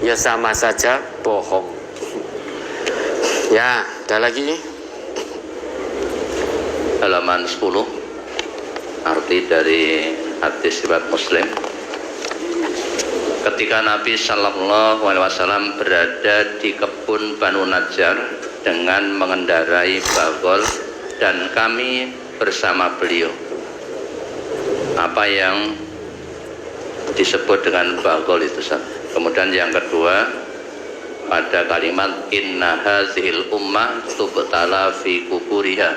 ya sama saja bohong. Ya, ada lagi. Halaman 10, arti dari hadis riwayat Muslim. Ketika Nabi Shallallahu Alaihi Wasallam berada di kebun Banu Najjar dengan mengendarai bagol dan kami bersama beliau. Apa yang disebut dengan bagol itu? Kemudian yang kedua, pada kalimat inna hazihil ummah tubtala fi kuburiha,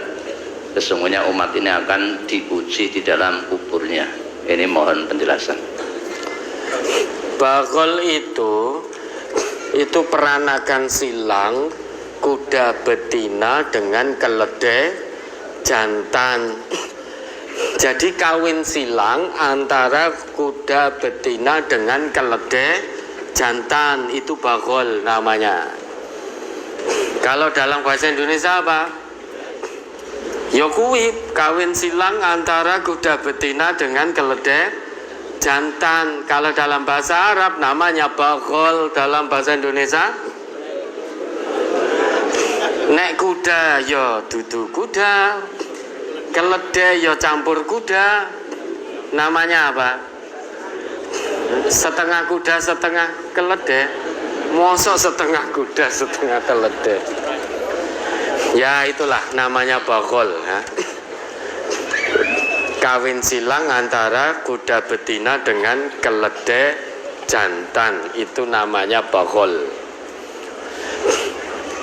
sesungguhnya umat ini akan diuji di dalam kuburnya. Ini mohon penjelasan. Bagol itu peranakan silang kuda betina dengan keledai jantan. Jadi kawin silang antara kuda betina dengan keledai jantan, itu bagol namanya. Kalau dalam bahasa Indonesia apa? Ya kuwi kawin silang antara kuda betina dengan keledai jantan. Kalau dalam bahasa Arab namanya bagol. Dalam bahasa Indonesia nek kuda ya dudu kuda, keledai ya campur kuda, namanya apa? Setengah kuda setengah keledai. Mosok setengah kuda setengah keledai? Ya itulah namanya bagol ya. Kawin silang antara kuda betina dengan keledai jantan, itu namanya bagol.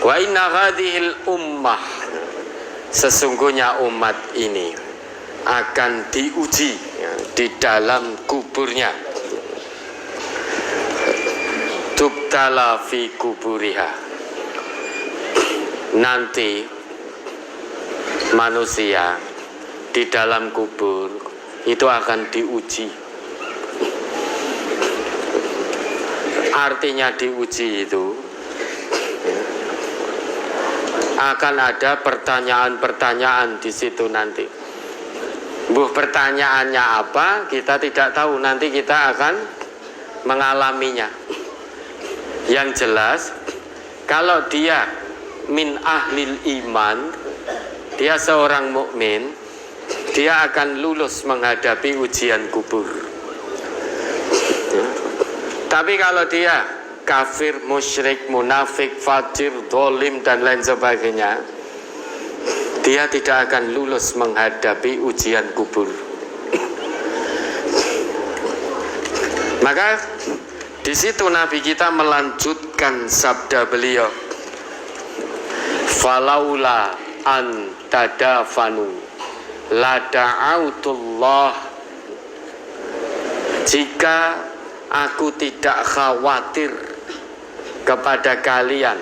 Wa inna hadhil ummah, sesungguhnya umat ini akan diuji ya, di dalam kuburnya. Tubtala fi kuburiha, nanti manusia di dalam kubur itu akan diuji. Artinya diuji itu akan ada pertanyaan-pertanyaan di situ nanti. Pertanyaannya apa kita tidak tahu, nanti kita akan mengalaminya. Yang jelas kalau dia min ahlil iman, dia seorang mukmin, dia akan lulus menghadapi ujian kubur. Tapi kalau dia kafir, musyrik, munafik, fajir, dolim dan lain sebagainya, dia tidak akan lulus menghadapi ujian kubur. Maka di situ Nabi kita melanjutkan sabda beliau, falaula an tadafanu la da'autullah, jika aku tidak khawatir kepada kalian,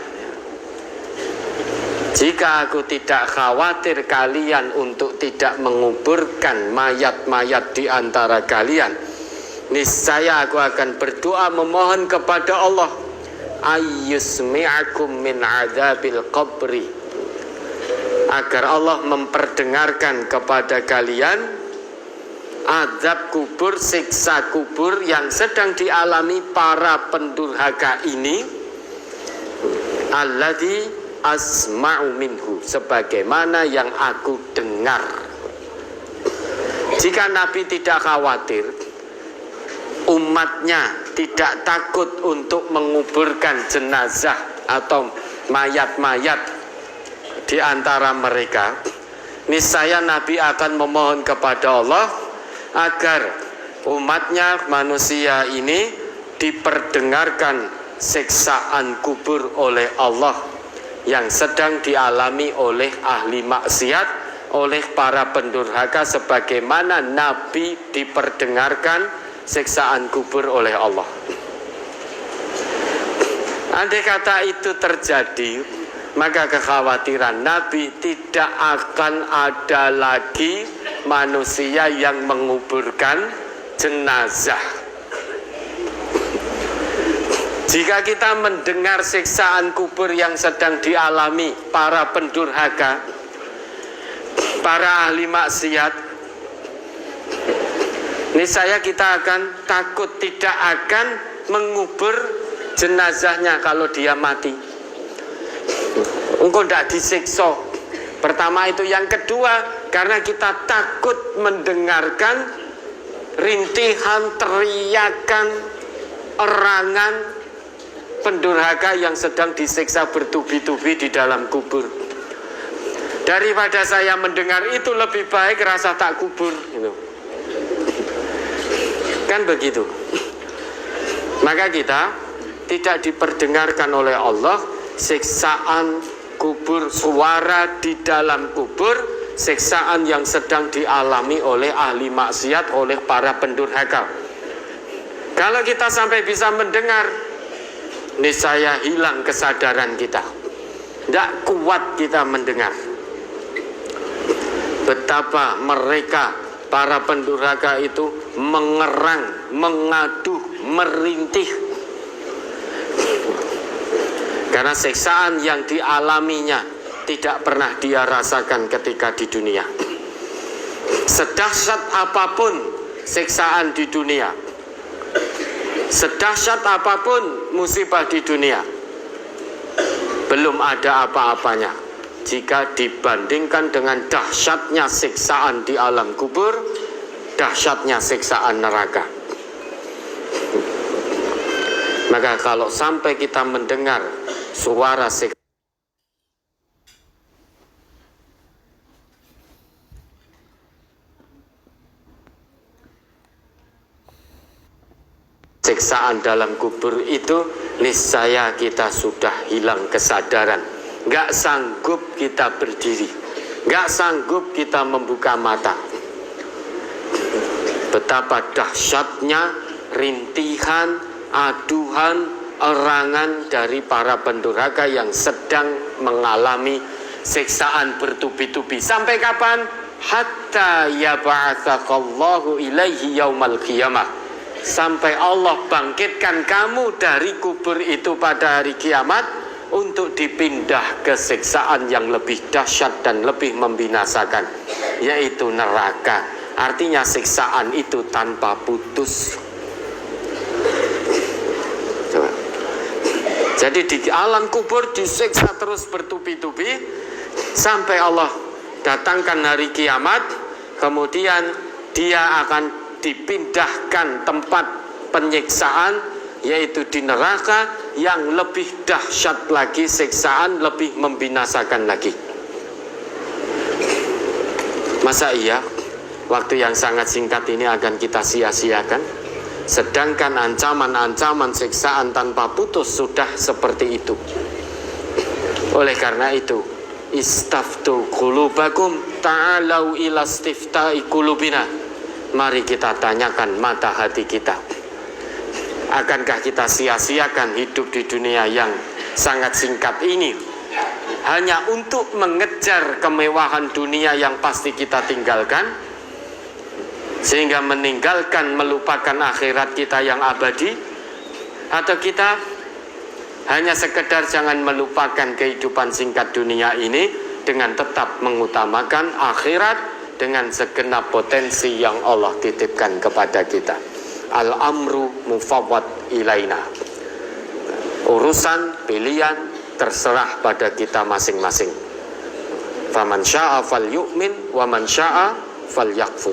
jika aku tidak khawatir kalian untuk tidak menguburkan mayat-mayat di antara kalian, niscaya aku akan berdoa memohon kepada Allah ayyusmi'akum min adzabil qabri, agar Allah memperdengarkan kepada kalian azab kubur, siksa kubur yang sedang dialami para pendurhaka ini, alladzi asma'u minhu, sebagaimana yang aku dengar. Jika Nabi tidak khawatir, umatnya tidak takut untuk menguburkan jenazah atau mayat-mayat di antara mereka, niscaya Nabi akan memohon kepada Allah agar umatnya manusia ini diperdengarkan siksaan kubur oleh Allah yang sedang dialami oleh ahli maksiat, oleh para pendurhaka, sebagaimana Nabi diperdengarkan siksaan kubur oleh Allah. Andai kata itu terjadi, maka kekhawatiran Nabi tidak akan ada lagi manusia yang menguburkan jenazah. Jika kita mendengar siksaan kubur yang sedang dialami para pendurhaka, para ahli maksiat, niscaya kita akan takut, tidak akan mengubur jenazahnya kalau dia mati. Engkau tidak disiksa. Pertama itu. Yang kedua, karena kita takut mendengarkan rintihan, teriakan, erangan pendurhaka yang sedang disiksa bertubi-tubi di dalam kubur. Daripada saya mendengar itu, lebih baik rasa tak kubur gitu. Kan begitu. Maka kita tidak diperdengarkan oleh Allah siksaan kubur, suara di dalam kubur, siksaan yang sedang dialami oleh ahli maksiat, oleh para pendurhaka. Kalau kita sampai bisa mendengar, niscaya hilang kesadaran kita. Tidak kuat kita mendengar betapa mereka, para pendurhaka itu mengerang, mengaduh, merintih. Karena siksaan yang dialaminya tidak pernah dia rasakan ketika di dunia. Sedahsyat apapun siksaan di dunia, sedahsyat apapun musibah di dunia, belum ada apa-apanya jika dibandingkan dengan dahsyatnya siksaan di alam kubur, dahsyatnya siksaan neraka. Maka kalau sampai kita mendengar suara siksaan dalam kubur itu, niscaya kita sudah hilang kesadaran. Gak sanggup kita berdiri, gak sanggup kita membuka mata. Betapa dahsyatnya rintihan, aduhan, erangan dari para pendurhaka yang sedang mengalami siksaan bertubi-tubi. Sampai kapan? Hatta yab'atsakallahu ilaihi yaumal qiyamah. Sampai Allah bangkitkan kamu dari kubur itu pada hari kiamat untuk dipindah ke siksaan yang lebih dahsyat dan lebih membinasakan, yaitu neraka. Artinya siksaan itu tanpa putus. Coba. Jadi di alam kubur disiksa terus bertubi-tubi sampai Allah datangkan hari kiamat. Kemudian dia akan dipindahkan tempat penyiksaan, yaitu di neraka, yang lebih dahsyat lagi siksaan, lebih membinasakan lagi. Masa iya waktu yang sangat singkat ini akan kita sia-siakan? Sedangkan ancaman-ancaman siksaan tanpa putus sudah seperti itu. Oleh karena itu, istaftu qulubakum ta'alau ila istifta'i qulubina. Mari kita tanyakan mata hati kita. Akankah kita sia-siakan hidup di dunia yang sangat singkat ini hanya untuk mengejar kemewahan dunia yang pasti kita tinggalkan, sehingga meninggalkan, melupakan akhirat kita yang abadi? Atau kita hanya sekedar jangan melupakan kehidupan singkat dunia ini dengan tetap mengutamakan akhirat dengan segenap potensi yang Allah titipkan kepada kita? Al-amru mufawwad ilaina. Urusan pilihan terserah pada kita masing-masing. Faman syaa falyu'min wa man syaa falyakfur.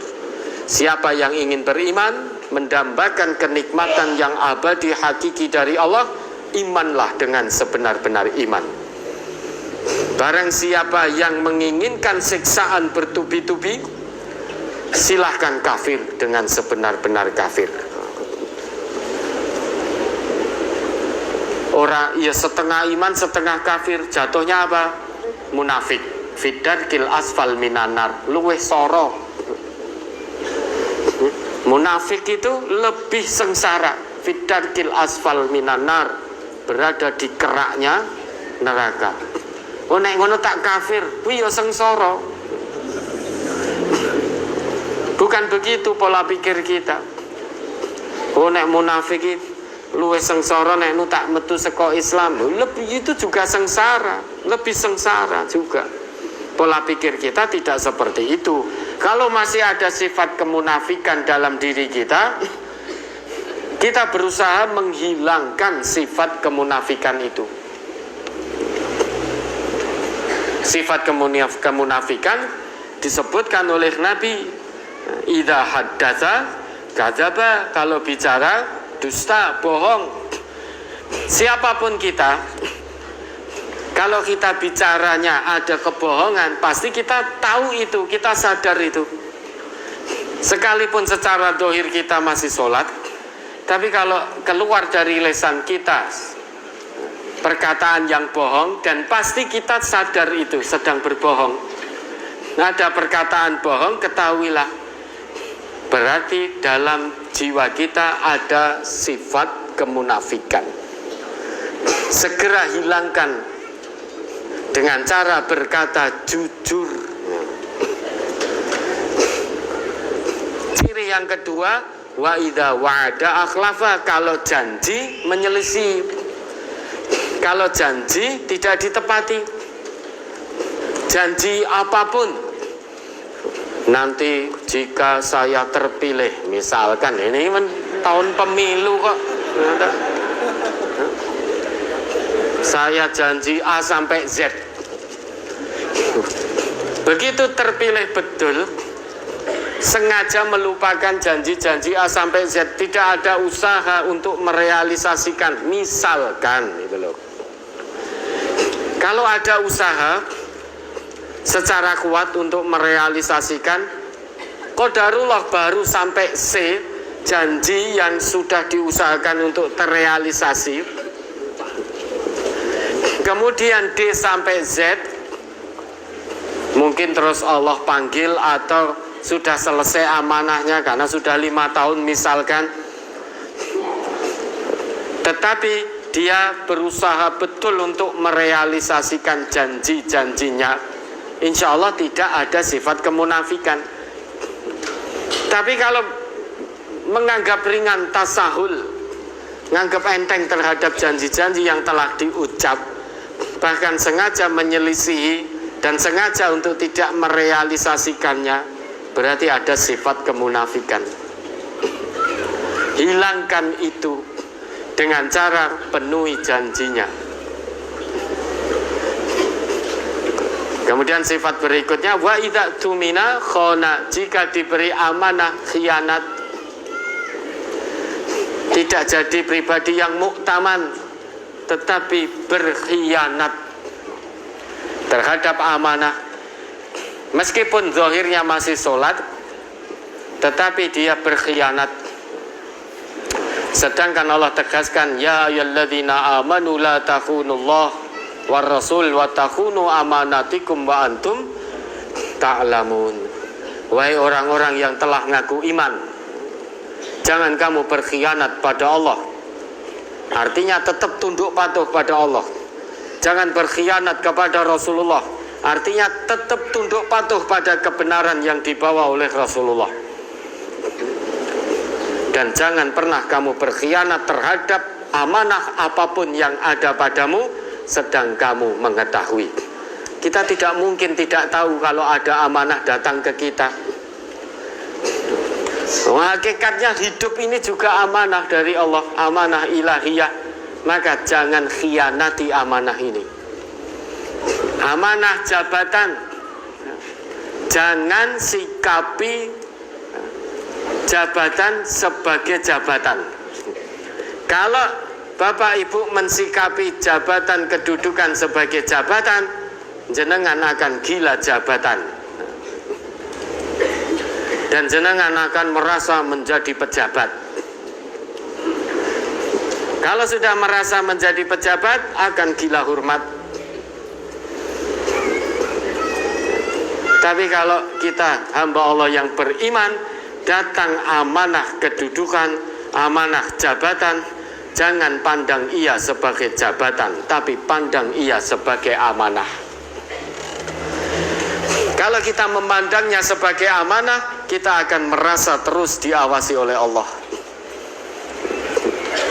Siapa yang ingin beriman, mendambakan kenikmatan yang abadi hakiki dari Allah, imanlah dengan sebenar-benar iman. Barang siapa yang menginginkan siksaan bertubi-tubi, silahkan kafir dengan sebenar-benar kafir. Orang ya setengah iman setengah kafir, jatuhnya apa? Munafik. Fidarkil asfal minanar, luweh soro. Munafik itu lebih sengsara. Fidarkil asfal minanar, berada di keraknya neraka. Oh nek ngono tak kafir, kuwi ya sengsara. Bukan begitu pola pikir kita. Oh nek munafik itu luwih sengsara, nek nu tak metu saka Islam, lebih itu juga sengsara, lebih sengsara juga. Pola pikir kita tidak seperti itu. Kalau masih ada sifat kemunafikan dalam diri kita, kita berusaha menghilangkan sifat kemunafikan itu. Sifat kemunafikan disebutkan oleh Nabi, idza haddatsa kadzaba, kalau bicara dusta, bohong. Siapapun kita, kalau kita bicaranya ada kebohongan, pasti kita tahu itu, kita sadar itu. Sekalipun secara dohir kita masih sholat, tapi kalau keluar dari lisan kita perkataan yang bohong, dan pasti kita sadar itu sedang berbohong. Ada perkataan bohong, ketahuilah, berarti dalam jiwa kita ada sifat kemunafikan. Segera hilangkan dengan cara berkata jujur. Ciri yang kedua, wa idza wa'ada akhlafa, kalau janji menyelisih. Kalau janji tidak ditepati, janji apapun, nanti jika saya terpilih, misalkan ini tahun pemilu kok, saya janji A sampai Z. Begitu terpilih betul, sengaja melupakan janji-janji A sampai Z, tidak ada usaha untuk merealisasikan. Misalkan itu loh, kalau ada usaha secara kuat untuk merealisasikan, qadarullah baru sampai C, janji yang sudah diusahakan untuk terrealisasi, kemudian D sampai Z, mungkin terus Allah panggil atau sudah selesai amanahnya karena sudah 5 tahun misalkan, tetapi dia berusaha betul untuk merealisasikan janji-janjinya, insya Allah tidak ada sifat kemunafikan. Tapi kalau menganggap ringan, tasahul, menganggap enteng terhadap janji-janji yang telah diucap, bahkan sengaja menyelisihi dan sengaja untuk tidak merealisasikannya, berarti ada sifat kemunafikan. Hilangkan itu dengan cara penuhi janjinya. Kemudian sifat berikutnya, wa idza tumina khona, jika diberi amanah khianat. Tidak jadi pribadi yang muktaman, tetapi berkhianat terhadap amanah. Meskipun zahirnya masih sholat, tetapi dia berkhianat. Sedangkan Allah tegaskan, ya ayyuhalladzina amanu la takhunullah war rasul wa takhunu amanatikum wa antum ta'lamun. Wahai orang-orang yang telah ngaku iman, jangan kamu berkhianat pada Allah. Artinya tetap tunduk patuh pada Allah. Jangan berkhianat kepada Rasulullah. Artinya tetap tunduk patuh pada kebenaran yang dibawa oleh Rasulullah. Dan jangan pernah kamu berkhianat terhadap amanah apapun yang ada padamu sedang kamu mengetahui. Kita tidak mungkin tidak tahu kalau ada amanah datang ke kita. Hakikatnya hidup ini juga amanah dari Allah, amanah ilahiyah. Maka jangan khianati amanah ini. Amanah jabatan, jangan sikapi jabatan sebagai jabatan. Kalau Bapak Ibu mensikapi jabatan kedudukan sebagai jabatan, jenengan akan gila jabatan. Dan jenengan akan merasa menjadi pejabat. Kalau sudah merasa menjadi pejabat, akan gila hormat. Tapi kalau kita hamba Allah yang beriman, datang amanah kedudukan, amanah jabatan, jangan pandang ia sebagai jabatan, tapi pandang ia sebagai amanah. Kalau kita memandangnya sebagai amanah, kita akan merasa terus diawasi oleh Allah.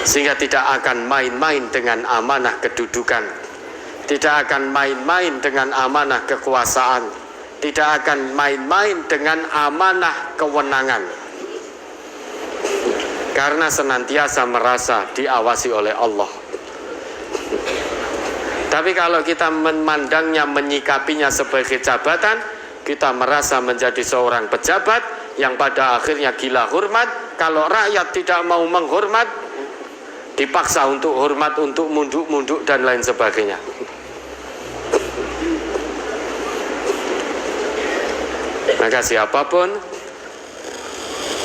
Sehingga tidak akan main-main dengan amanah kedudukan, tidak akan main-main dengan amanah kekuasaan, tidak akan main-main dengan amanah kewenangan. karena senantiasa merasa diawasi oleh Allah. Tapi kalau kita memandangnya, menyikapinya sebagai jabatan, kita merasa menjadi seorang pejabat yang pada akhirnya gila hormat. Kalau rakyat tidak mau menghormat, dipaksa untuk hormat, untuk munduk-munduk dan lain sebagainya. Maka siapapun,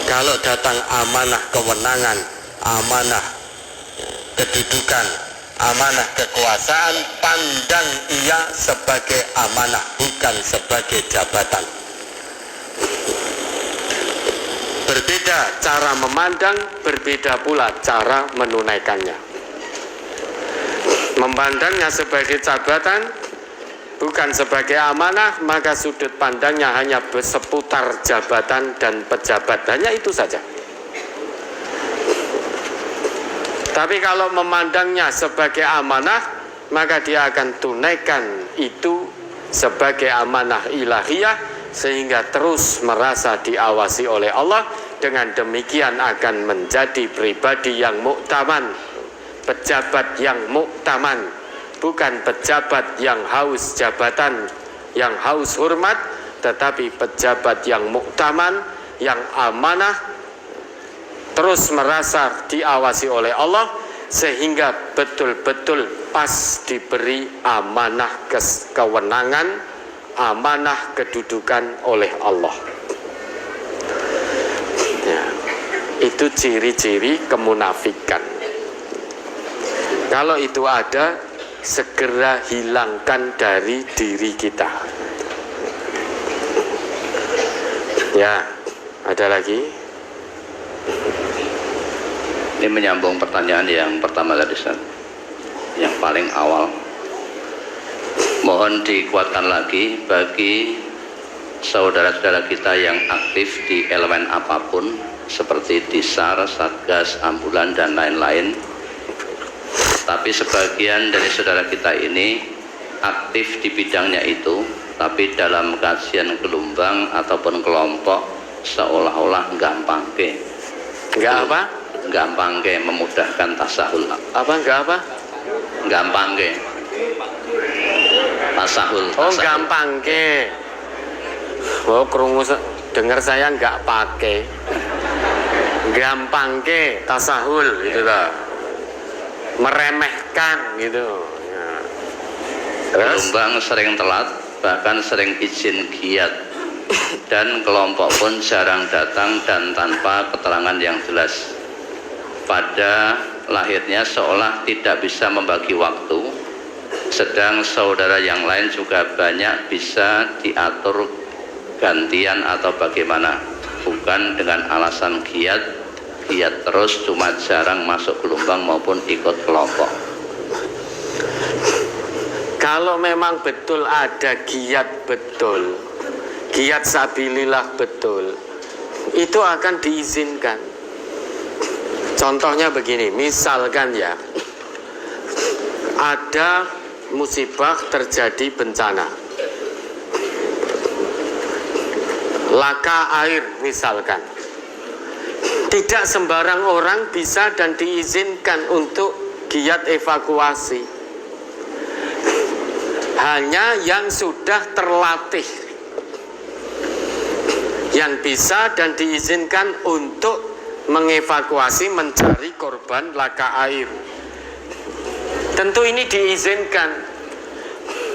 kalau datang amanah kewenangan, amanah kedudukan, amanah kekuasaan, pandang ia sebagai amanah, bukan sebagai jabatan. Berbeda cara memandang, berbeda pula cara menunaikannya. Memandangnya sebagai jabatan, bukan sebagai amanah, maka sudut pandangnya hanya seputar jabatan dan pejabat, hanya itu saja. Tapi kalau memandangnya sebagai amanah, maka dia akan tunaikan itu sebagai amanah ilahiyah, sehingga terus merasa diawasi oleh Allah. Dengan demikian akan menjadi pribadi yang muktaman, pejabat yang muktaman, bukan pejabat yang haus jabatan, yang haus hormat, tetapi pejabat yang muktaman, yang amanah, terus merasa diawasi oleh Allah, sehingga betul-betul pas diberi amanah kewenangan, amanah kedudukan oleh Allah. Ya, itu ciri-ciri kemunafikan. Kalau itu ada, segera hilangkan dari diri kita. Ya, ada lagi? Ini menyambung pertanyaan yang pertama tadi, Ustaz, yang paling awal. Mohon dikuatkan lagi bagi saudara-saudara kita yang aktif di elemen apapun, seperti di SAR, Satgas, ambulan, dan lain-lain. Tapi sebagian dari saudara kita ini aktif di bidangnya itu, tapi dalam kajian gelombang ataupun kelompok seolah-olah gampangke. Enggak apa? Gampangke memudahkan tasahul. Apa enggak apa? Gampangke. Tasahul. Oh, gampangke. Oh, krungu dengar saya enggak pakai. Gampangke tasahul gitu lah. Meremehkan gitu ya. Gelombang sering telat, bahkan sering izin giat, dan kelompok pun jarang datang dan tanpa keterangan yang jelas. Pada lahirnya seolah tidak bisa membagi waktu, sedang saudara yang lain juga banyak bisa diatur gantian atau bagaimana, bukan dengan alasan giat terus, cuma jarang masuk gelombang maupun ikut kelompok. Kalau memang betul ada giat betul, giat sabilillah betul, itu akan diizinkan. Contohnya begini, misalkan ya, ada musibah, terjadi bencana, laka air misalkan. Tidak sembarang orang bisa dan diizinkan untuk giat evakuasi. Hanya yang sudah terlatih yang bisa dan diizinkan untuk mengevakuasi, mencari korban laka air. Tentu ini diizinkan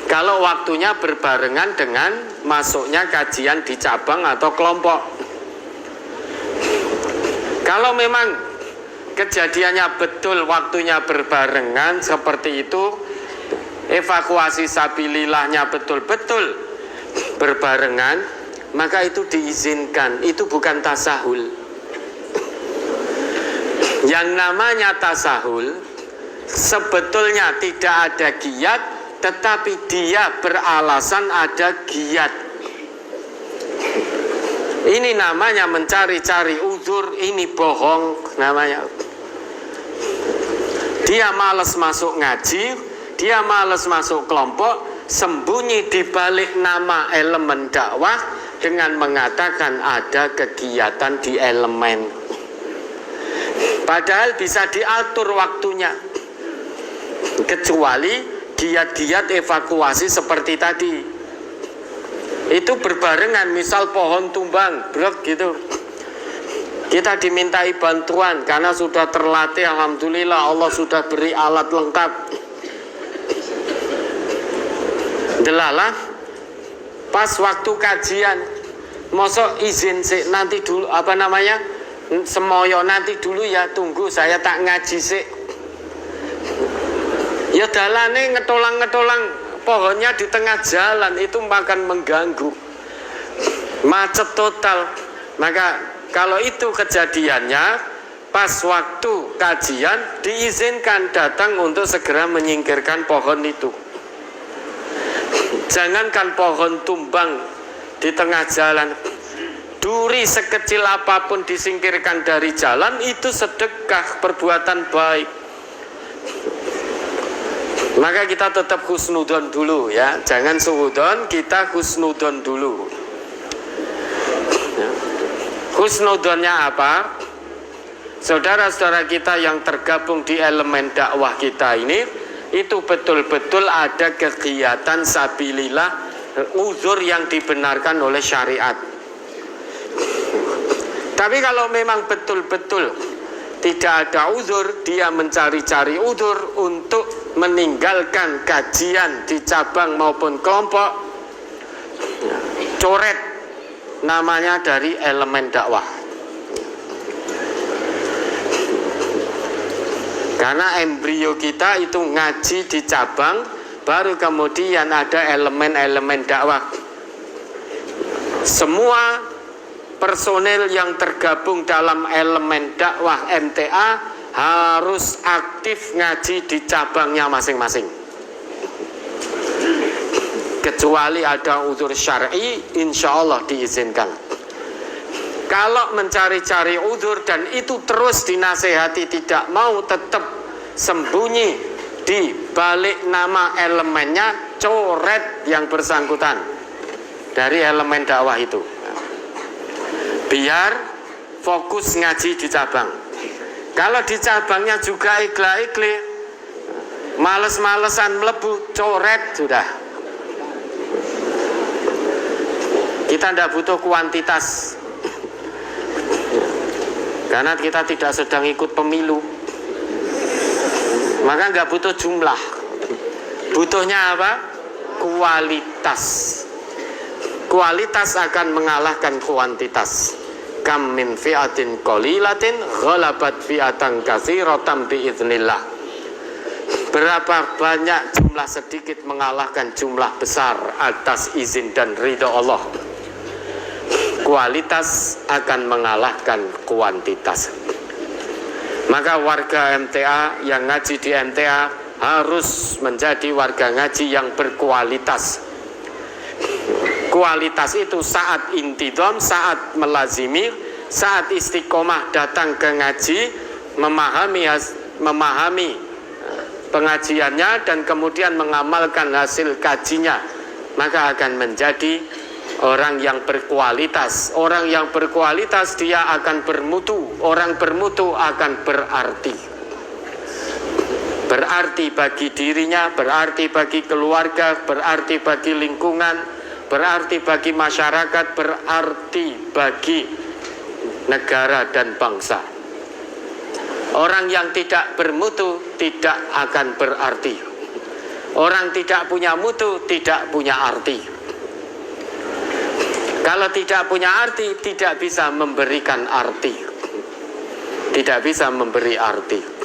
kalau waktunya berbarengan dengan masuknya kajian di cabang atau kelompok. Kalau memang kejadiannya betul waktunya berbarengan seperti itu, evakuasi sabilillahnya betul-betul berbarengan, maka itu diizinkan. Itu bukan tasahul. Yang namanya tasahul sebetulnya tidak ada giat, tetapi dia beralasan ada giat. Ini namanya mencari-cari uzur, ini bohong namanya. Dia malas masuk ngaji, dia malas masuk kelompok, sembunyi di balik nama elemen dakwah dengan mengatakan ada kegiatan di elemen. Padahal bisa diatur waktunya, kecuali giat-giat evakuasi seperti tadi. Itu berbarengan, misal pohon tumbang, brok gitu. Kita dimintai bantuan karena sudah terlatih, alhamdulillah Allah sudah beri alat lengkap. Delalah pas waktu kajian, mosok izin sih nanti dulu, apa namanya, semoyo nanti dulu ya, tunggu saya tak ngaji sih. Ya dalane ngetolang-ngetolang pohonnya di tengah jalan, itu akan mengganggu, macet total. Maka kalau itu kejadiannya pas waktu kajian, diizinkan datang untuk segera menyingkirkan pohon itu. Jangankan pohon tumbang di tengah jalan, duri sekecil apapun disingkirkan dari jalan, itu sedekah, perbuatan baik. Maka kita tetap husnudon dulu ya, jangan suudon, kita husnudon dulu. Husnudonnya apa? Saudara-saudara kita yang tergabung di elemen dakwah kita ini, itu betul-betul ada kegiatan sabilillah, uzur yang dibenarkan oleh syariat. Tapi kalau memang betul-betul tidak ada uzur, dia mencari-cari uzur untuk meninggalkan kajian di cabang maupun kelompok, coret namanya dari elemen dakwah. Karena embrio kita itu ngaji di cabang, baru kemudian ada elemen-elemen dakwah. Semua personel yang tergabung dalam elemen dakwah MTA harus aktif ngaji di cabangnya masing-masing. Kecuali ada uzur syar'i, insya Allah diizinkan. Kalau mencari-cari uzur dan itu terus dinasehati tidak mau, tetap sembunyi di balik nama elemennya, coret yang bersangkutan dari elemen dakwah itu, biar fokus ngaji di cabang. Kalau di cabangnya juga igla-igli, males-malesan melebu, coret sudah. Kita tidak butuh kuantitas, karena kita tidak sedang ikut pemilu, maka nggak butuh jumlah. Butuhnya apa? Kualitas. Kualitas akan mengalahkan kuantitas. Kam min fi'atin qalilatin ghalabat fi'atan katsiratan biiznillah. Berapa banyak jumlah sedikit mengalahkan jumlah besar atas izin dan ridho Allah. Kualitas akan mengalahkan kuantitas. Maka warga MTA yang ngaji di MTA harus menjadi warga ngaji yang berkualitas. Kualitas itu saat intidham, saat melazimi, saat istiqomah datang ke ngaji, memahami pengajiannya dan kemudian mengamalkan hasil kajinya, maka akan menjadi orang yang berkualitas. Orang yang berkualitas dia akan bermutu. Orang bermutu akan berarti. Berarti bagi dirinya, berarti bagi keluarga, berarti bagi lingkungan, berarti bagi masyarakat, berarti bagi negara dan bangsa. Orang yang tidak bermutu tidak akan berarti. Orang tidak punya mutu tidak punya arti. Kalau tidak punya arti, tidak bisa memberikan arti. Tidak bisa memberi arti.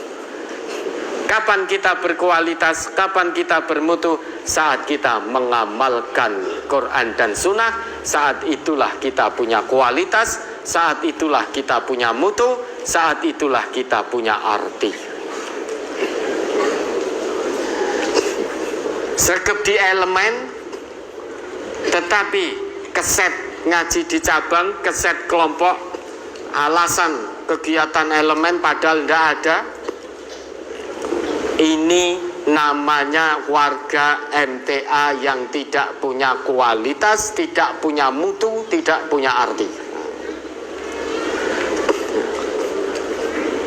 Kapan kita berkualitas, kapan kita bermutu? Saat kita mengamalkan Quran dan Sunnah, saat itulah kita punya kualitas, saat itulah kita punya mutu, saat itulah kita punya arti. Sergap di elemen, tetapi keset ngaji di cabang, keset kelompok, alasan kegiatan elemen padahal tidak ada. Ini namanya warga MTA yang tidak punya kualitas, tidak punya mutu, tidak punya arti.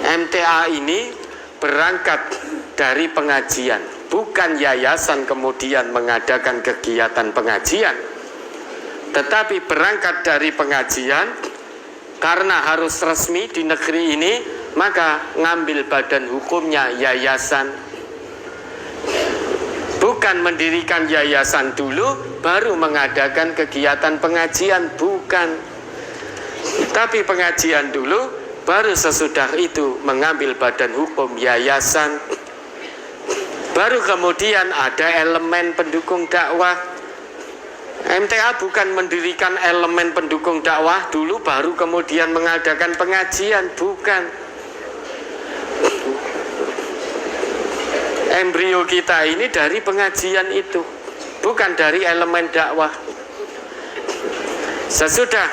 MTA ini berangkat dari pengajian, bukan yayasan kemudian mengadakan kegiatan pengajian, tetapi berangkat dari pengajian. Karena harus resmi di negeri ini, maka ngambil badan hukumnya yayasan. Bukan mendirikan yayasan dulu baru mengadakan kegiatan pengajian, bukan. Tapi pengajian dulu, baru sesudah itu mengambil badan hukum yayasan. Baru kemudian ada elemen pendukung dakwah. MTA bukan mendirikan elemen pendukung dakwah dulu baru kemudian mengadakan pengajian, bukan. Embrio kita ini dari pengajian itu, bukan dari elemen dakwah. Sesudah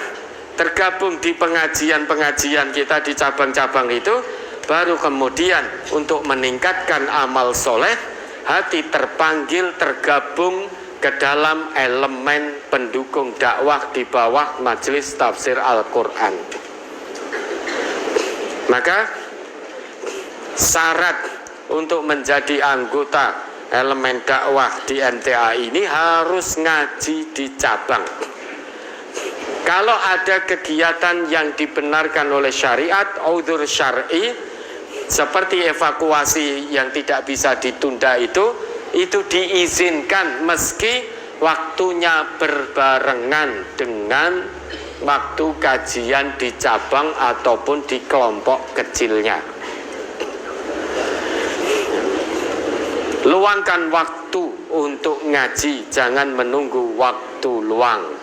tergabung di pengajian-pengajian kita di cabang-cabang itu, baru kemudian untuk meningkatkan amal soleh, hati terpanggil tergabung ke dalam elemen pendukung dakwah di bawah Majelis Tafsir Al-Quran. Maka syarat untuk menjadi anggota elemen dakwah di MTA ini harus ngaji di cabang. Kalau ada kegiatan yang dibenarkan oleh syariat, udhur syar'i, seperti evakuasi yang tidak bisa ditunda itu diizinkan meski waktunya berbarengan dengan waktu kajian di cabang ataupun di kelompok kecilnya. Luangkan waktu untuk ngaji, jangan menunggu waktu luang.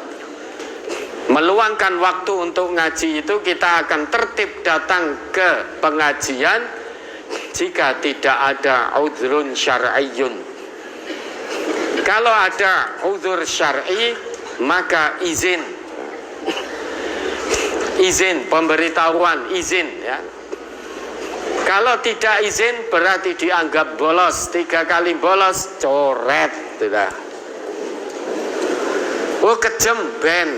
Meluangkan waktu untuk ngaji itu kita akan tertib datang ke pengajian jika tidak ada udhrun syar'iyyun. Kalau ada udhur syar'i, maka izin pemberitahuan, izin ya. Kalau tidak izin berarti dianggap bolos, 3 kali bolos coret sudah. Oh kejem ben.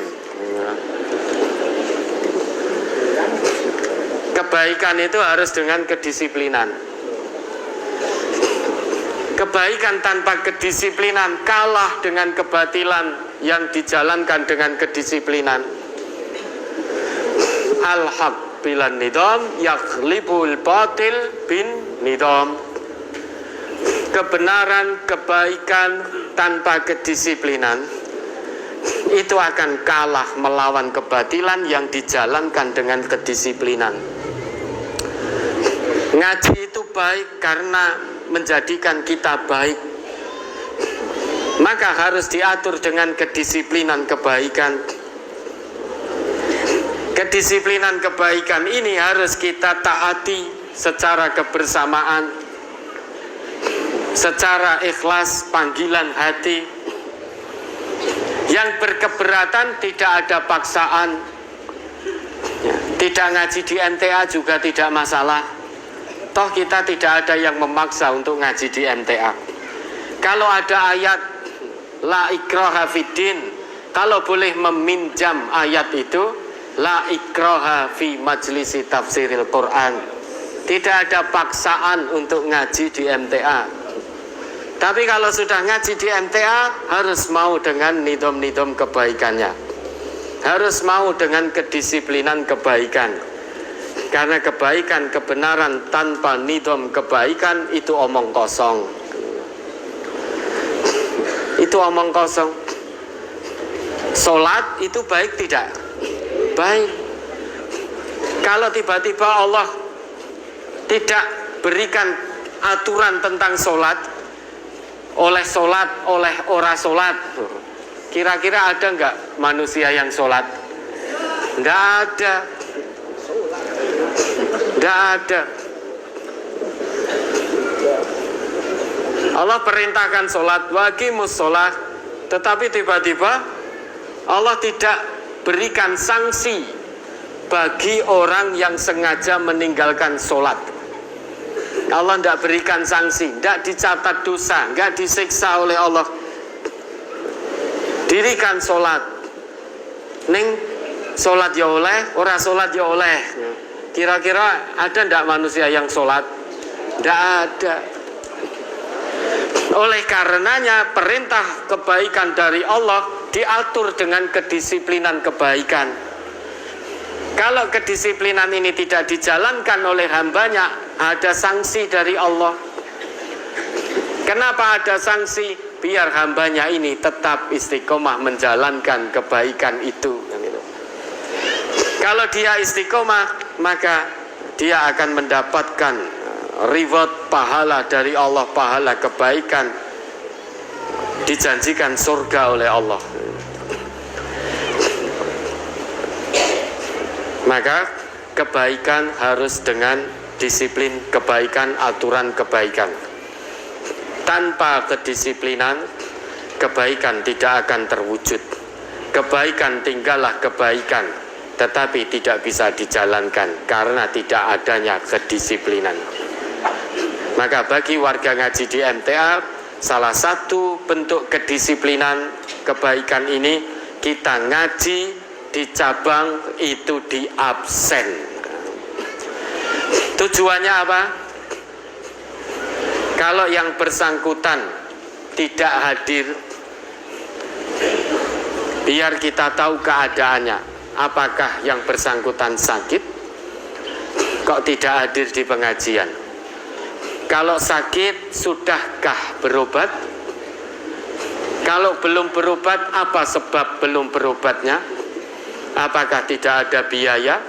Kebaikan itu harus dengan kedisiplinan. Kebaikan tanpa kedisiplinan kalah dengan kebatilan yang dijalankan dengan kedisiplinan. Al-haq bilan nidam yakhlibul batil bin nidam. Kebenaran, kebaikan tanpa kedisiplinan itu akan kalah melawan kebatilan yang dijalankan dengan kedisiplinan. Ngaji itu baik karena menjadikan kita baik, maka harus diatur dengan kedisiplinan kebaikan. Kedisiplinan kebaikan ini harus kita taati secara kebersamaan, secara ikhlas, panggilan hati. Yang berkeberatan tidak ada paksaan. Tidak ngaji di MTA juga tidak masalah. Toh kita tidak ada yang memaksa untuk ngaji di MTA. Kalau ada ayat la ikraha fiddin, kalau boleh meminjam ayat itu, la ikraha fi majlisi tafsiril Quran. Tidak ada paksaan untuk ngaji di MTA. Tapi kalau sudah ngaji di MTA, harus mau dengan nidom-nidom kebaikannya, harus mau dengan kedisiplinan kebaikan. Karena kebaikan, kebenaran tanpa nidom kebaikan itu omong kosong. Itu omong kosong. Sholat itu baik tidak? Baik. Kalau tiba-tiba Allah tidak berikan aturan tentang sholat, oleh ora sholat, kira-kira ada nggak manusia yang sholat? Nggak ada. Tidak ada. Allah perintahkan sholat, waqimus sholat, tetapi tiba-tiba Allah tidak berikan sanksi bagi orang yang sengaja meninggalkan sholat. Allah tidak berikan sanksi, tidak dicatat dosa, tidak disiksa oleh Allah. Dirikan sholat, ning sholat ya oleh, ora sholat ya oleh. Kira-kira ada enggak manusia yang sholat? Enggak ada. Oleh karenanya perintah kebaikan dari Allah diatur dengan kedisiplinan kebaikan. Kalau kedisiplinan ini tidak dijalankan oleh hambanya, ada sanksi dari Allah. Kenapa ada sanksi? Biar hambanya ini tetap istiqomah menjalankan kebaikan itu. Kalau dia istiqomah, maka dia akan mendapatkan reward pahala dari Allah, pahala kebaikan, dijanjikan surga oleh Allah. Maka kebaikan harus dengan disiplin kebaikan, aturan kebaikan. Tanpa kedisiplinan, kebaikan tidak akan terwujud. Kebaikan tinggallah kebaikan, tetapi tidak bisa dijalankan karena tidak adanya kedisiplinan. Maka bagi warga ngaji di MTA, salah satu bentuk kedisiplinan kebaikan ini, kita ngaji di cabang itu di absen. Tujuannya apa? Kalau yang bersangkutan tidak hadir, biar kita tahu keadaannya. Apakah yang bersangkutan sakit? Kok tidak hadir di pengajian? Kalau sakit, sudahkah berobat? Kalau belum berobat, apa sebab belum berobatnya? Apakah tidak ada biaya?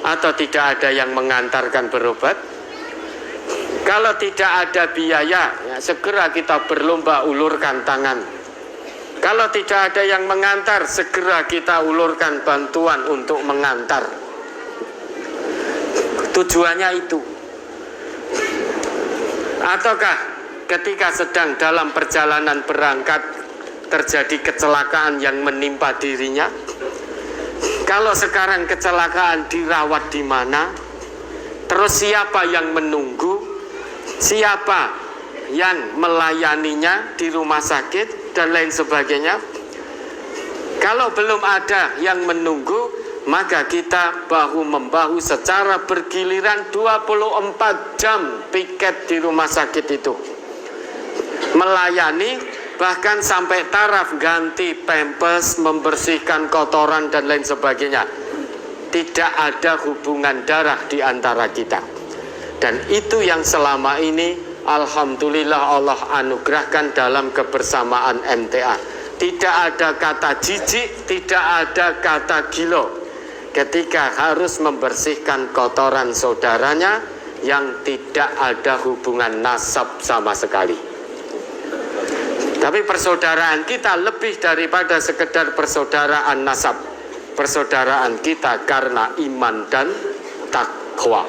Atau tidak ada yang mengantarkan berobat? Kalau tidak ada biaya, ya segera kita berlomba ulurkan tangan. Kalau tidak ada yang mengantar, segera kita ulurkan bantuan untuk mengantar. Tujuannya itu. Ataukah ketika sedang dalam perjalanan berangkat terjadi kecelakaan yang menimpa dirinya? Kalau sekarang kecelakaan dirawat di mana? Terus siapa yang menunggu? Siapa yang melayaninya di rumah sakit dan lain sebagainya? Kalau belum ada yang menunggu, maka kita bahu-membahu secara bergiliran 24 jam piket di rumah sakit itu, melayani, bahkan sampai taraf ganti pempes, membersihkan kotoran dan lain sebagainya. Tidak ada hubungan darah di antara kita. Dan itu yang selama ini alhamdulillah Allah anugerahkan dalam kebersamaan MTA. Tidak ada kata jijik, tidak ada kata gilo ketika harus membersihkan kotoran saudaranya yang tidak ada hubungan nasab sama sekali. Tapi persaudaraan kita lebih daripada sekedar persaudaraan nasab. Persaudaraan kita karena iman dan takwa.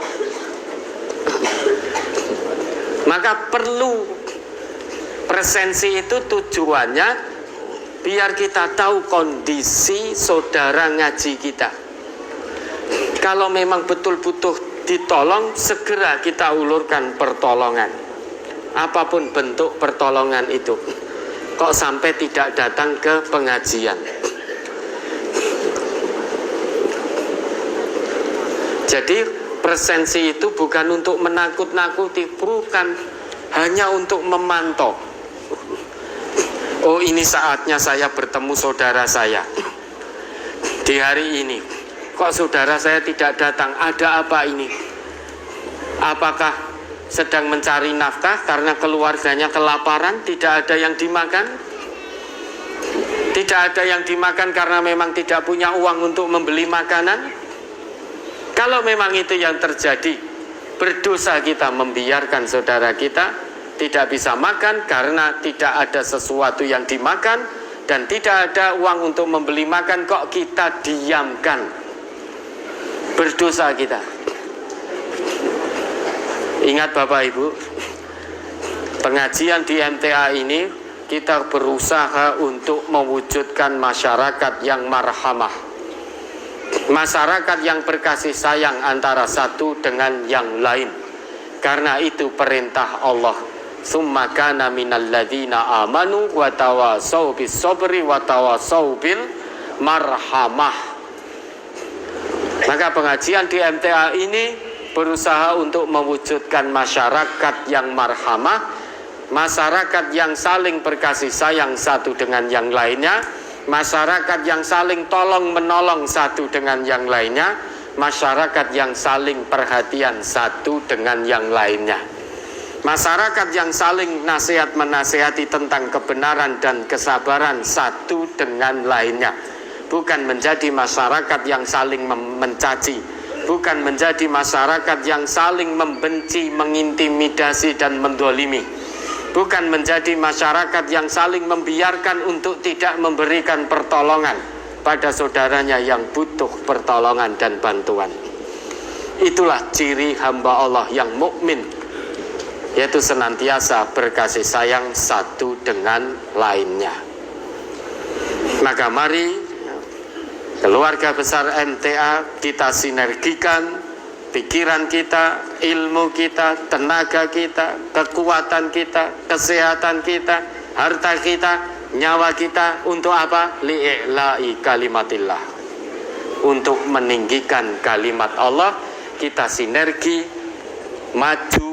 Maka perlu presensi itu, tujuannya biar kita tahu kondisi saudara ngaji kita. Kalau memang betul butuh ditolong, segera kita ulurkan pertolongan. Apapun bentuk pertolongan itu. Kok sampai tidak datang ke pengajian? Jadi presensi itu bukan untuk menakut-nakuti, bukan, hanya untuk memantau. Oh, ini saatnya saya bertemu saudara saya di hari ini. Kok saudara saya tidak datang? Ada apa ini? Apakah sedang mencari nafkah karena keluarganya kelaparan, tidak ada yang dimakan? Tidak ada yang dimakan karena memang tidak punya uang untuk membeli makanan? Kalau memang itu yang terjadi, berdosa kita membiarkan saudara kita tidak bisa makan karena tidak ada sesuatu yang dimakan dan tidak ada uang untuk membeli makan, kok kita diamkan. Berdosa kita. Ingat Bapak Ibu, pengajian di MTA ini kita berusaha untuk mewujudkan masyarakat yang marhamah. Masyarakat yang berkasih sayang antara satu dengan yang lain. Karena itu perintah Allah. Summa kana minal ladzina amanu wa tawassaw bis sabri wa tawassaw bil marhamah. Maka pengajian di MTA ini berusaha untuk mewujudkan masyarakat yang marhamah, masyarakat yang saling berkasih sayang satu dengan yang lainnya, masyarakat yang saling tolong menolong satu dengan yang lainnya, masyarakat yang saling perhatian satu dengan yang lainnya, masyarakat yang saling nasihat menasihati tentang kebenaran dan kesabaran satu dengan lainnya. Bukan menjadi masyarakat yang saling mencaci, bukan menjadi masyarakat yang saling membenci, mengintimidasi dan mendolimi, bukan menjadi masyarakat yang saling membiarkan untuk tidak memberikan pertolongan pada saudaranya yang butuh pertolongan dan bantuan. Itulah ciri hamba Allah yang mukmin, yaitu senantiasa berkasih sayang satu dengan lainnya. Maka mari keluarga besar MTA kita sinergikan pikiran kita, ilmu kita, tenaga kita, kekuatan kita, kesehatan kita, harta kita, nyawa kita untuk apa? Li'i'la'i kalimatillah, untuk meninggikan kalimat Allah. Kita sinergi maju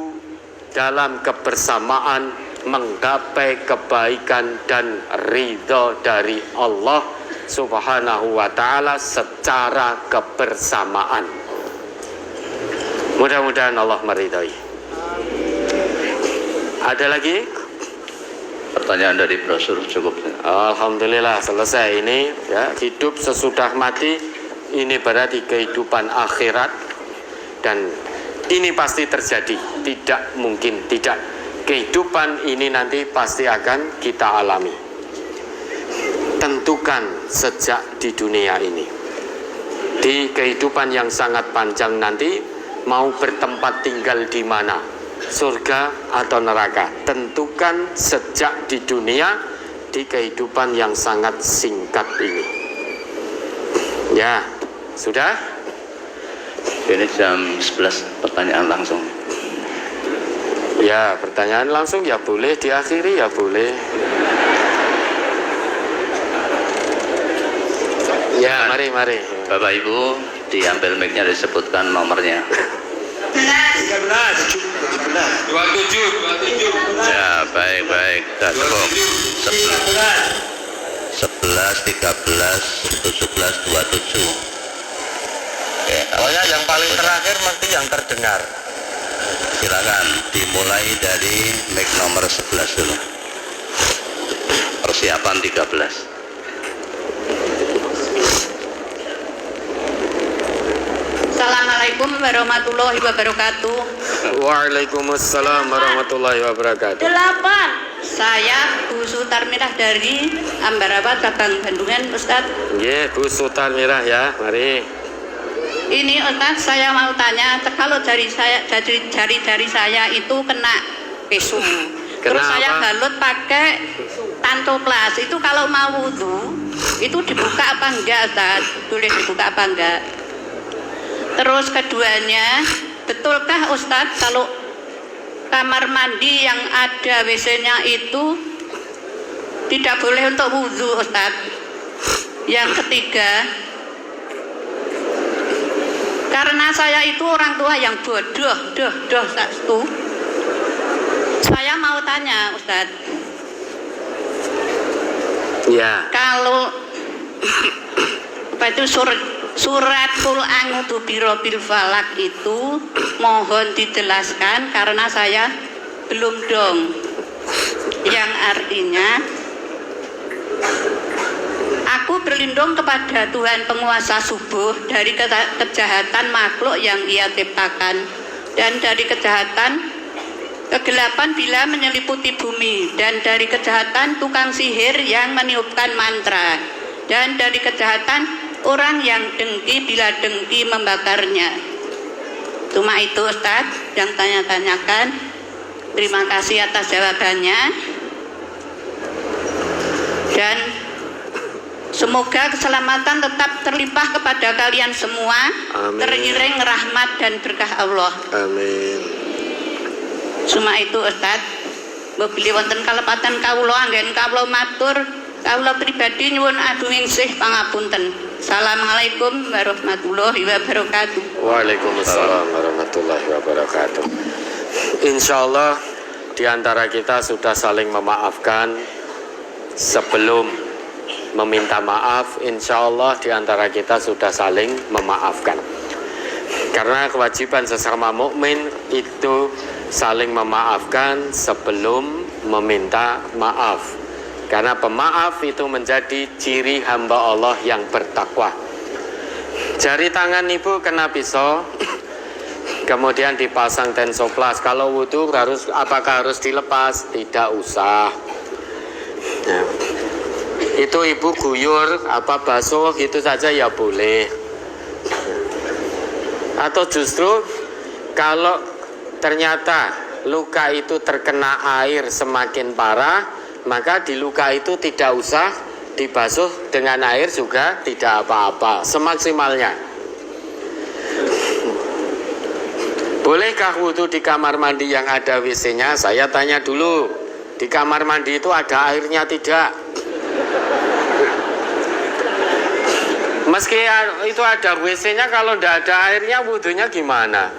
dalam kebersamaan menggapai kebaikan dan ridho dari Allah Subhanahu wa ta'ala secara kebersamaan. Mudah-mudahan Allah meridhai. Ada lagi? Pertanyaan dari brosur cukup. Alhamdulillah selesai ini ya. Hidup sesudah mati ini berarti kehidupan akhirat, dan ini pasti terjadi, tidak mungkin tidak. Kehidupan ini nanti pasti akan kita alami. Tentukan sejak di dunia ini, di kehidupan yang sangat panjang nanti mau bertempat tinggal di mana, surga atau neraka. Tentukan sejak di dunia, di kehidupan yang sangat singkat ini. Ya, sudah? Ini jam 11, pertanyaan langsung. Ya, pertanyaan langsung ya boleh diakhiri, ya boleh. Ya, mari. Bapak Ibu, diambil mic-nya, disebutkan nomornya. 13, 27. Ya, baik. Sudah cukup. 11, 13, 17, 27. Oke, Pokoknya yang paling terakhir mesti yang terdengar. silakan dimulai dari mic nomor 11 dulu. Persiapan 13. Assalamualaikum warahmatullahi wabarakatuh. Waalaikumsalam warahmatullahi wabarakatuh. 8. Saya Bu Sutarmirah dari Ambarawa Cabang Bandungan, Ustadz. Ya, Bu Sutarmirah ya, mari. Ini Ustadz, saya mau tanya, kalau jari saya itu kena pesu. Terus Kena saya apa? balut pakai tantoplas. Itu kalau mau wudu, itu dibuka apa enggak, Ustadz? Boleh dibuka apa enggak? Terus keduanya, betulkah Ustadz kalau kamar mandi yang ada WC-nya itu tidak boleh untuk wudhu, Ustadz? Yang ketiga, karena saya itu orang tua yang bodoh, satu. Saya mau tanya, Ustadz. Ya. Kalau apa itu surat Qul a'udzu birabbil falaq itu mohon dijelaskan karena saya belum dong. Yang artinya aku berlindung kepada Tuhan penguasa subuh dari kejahatan makhluk yang Ia ciptakan dan dari kejahatan kegelapan bila menyeliputi bumi, dan dari kejahatan tukang sihir yang meniupkan mantra, dan dari kejahatan orang yang dengki bila dengki membakarnya. Cuma itu Ustadz yang tanya-tanyakan. Terima kasih atas jawabannya, dan semoga keselamatan tetap terlimpah kepada kalian semua. Amin. Teriring rahmat dan berkah Allah. Amin. Cuma itu Ustadz. Beli wonten kalepatan kawula anggen kawula matur, kawula pribadi nyuwun agung sih pangapunten. Assalamualaikum warahmatullahi wabarakatuh. Waalaikumsalam warahmatullahi wabarakatuh. Insya Allah di antara kita sudah saling memaafkan sebelum meminta maaf. Insya Allah di antara kita sudah saling memaafkan. Karena kewajiban sesama mukmin itu saling memaafkan sebelum meminta maaf. Karena pemaaf itu menjadi ciri hamba Allah yang bertakwa. Jari tangan ibu kena pisau, kemudian dipasang tensoplas. Kalau wudhu apakah harus dilepas? Tidak usah. Nah, itu ibu guyur basuh gitu saja ya boleh. Atau justru kalau ternyata luka itu terkena air semakin parah, maka di luka itu tidak usah dibasuh dengan air juga tidak apa-apa, semaksimalnya. Bolehkah wudhu di kamar mandi yang ada WC-nya? Saya tanya dulu, di kamar mandi itu ada airnya tidak? Meski itu ada WC-nya, kalau tidak ada airnya wudhunya gimana?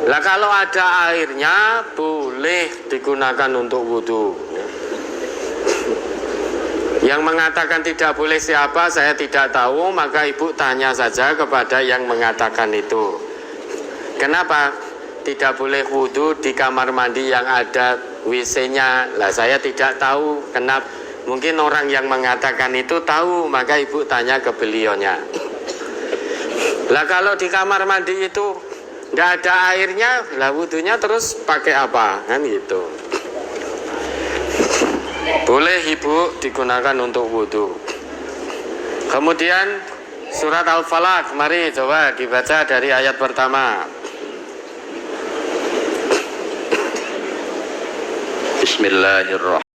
Lah kalau ada airnya boleh digunakan untuk wudhu. Yang mengatakan tidak boleh siapa saya tidak tahu, maka ibu tanya saja kepada yang mengatakan itu. Kenapa tidak boleh wudhu di kamar mandi yang ada WC-nya? Lah saya tidak tahu kenapa. Mungkin orang yang mengatakan itu tahu, maka ibu tanya ke beliaunya. Lah kalau di kamar mandi itu tidak ada airnya, lah wudhunya terus pakai apa? Kan gitu. Boleh ibu digunakan untuk wudhu. Kemudian surat Al-Falaq, mari coba dibaca dari ayat pertama. Bismillahirrahmanirrahim.